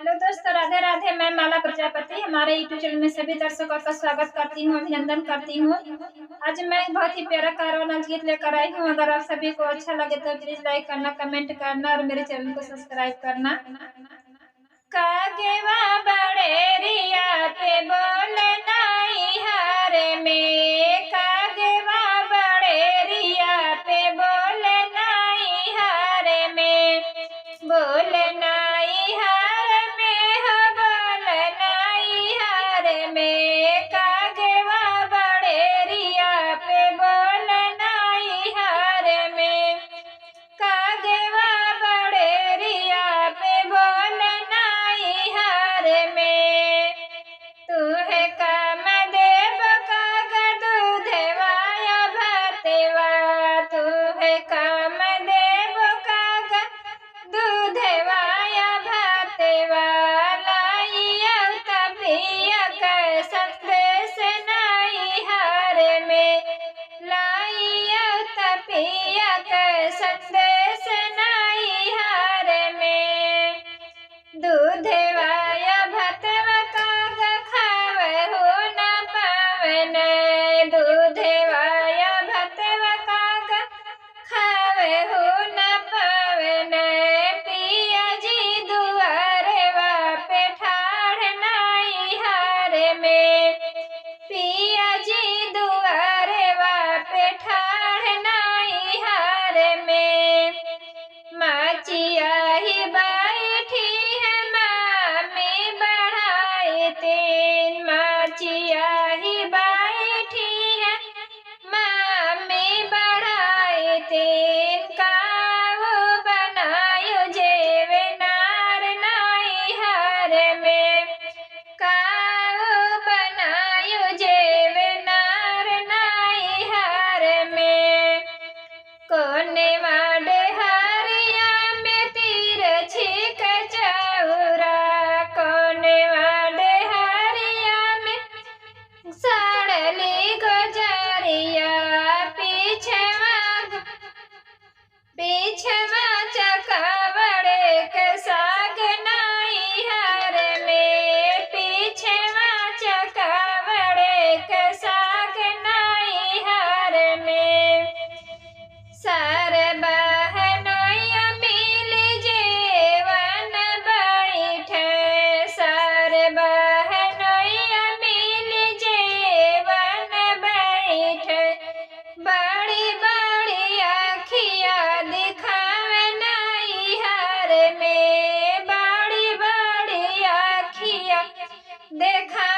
Hello दोस्तों, राधे राधे। मैं माला प्रजापति हमारे यूट्यूब चैनल में सभी दर्शकों का स्वागत करती हूँ, अभिनंदन करती हूँ। आज मैं एक बहुत ही प्यारा कारवां गीत लेकर आई हूँ। अगर आप सभी को अच्छा लगे तो प्लीज लाइक करना, कमेंट करना और मेरे चैनल को सब्सक्राइब करना। कागेवा बड़ेरिया पे बोलना हरे में, कागेवा बड़ेरिया पे बोलना हरे में, बोलना हर में हो, बोलना हर में, कागेवा बड़ेरिया पे बोलना हर में, कागेवा बड़ेरिया पे बोलना हर में। तू है काम देव काग दूधवाया भातेवा, तू है काम देव काग दूधवाया भातेवा, लाइया तबिया का संदेश नाई हर में, लाइया तबिया का संदेश नाई हर में। दूधवाया भातवा काग खावे हो ना पावन, दूधवाया भातवा काग खावे हो ना पावन, पिया जी दुआरवा पे ठाड़ नाई हर में, पिया जी दुआरवा पे ठाड़ नाई हर में। माचिया ही बैठी है मामी बढ़ाए तेन, माचिया ही बैठी है मामी बढ़ाए तेन, काऊ बनायो जेवे नार नाई हर में, काऊ बनायो जेवे नार नाई हर में। कोने वाडे हरिया में तीर छिक चौरा, कोने वाडे हरिया में सड़ली गुजरिया, पीछवा चकावड़े के साग नाई हर में, पीछवा चकावड़े के साग नाई हर में। सर बहनोया मिल जेवन बैठे, सर बहनोया मिल जेवन बैठे, बड़ी बड़ी अखिया दिखावे नाई हर में, बड़ी बड़ी अखिया देखा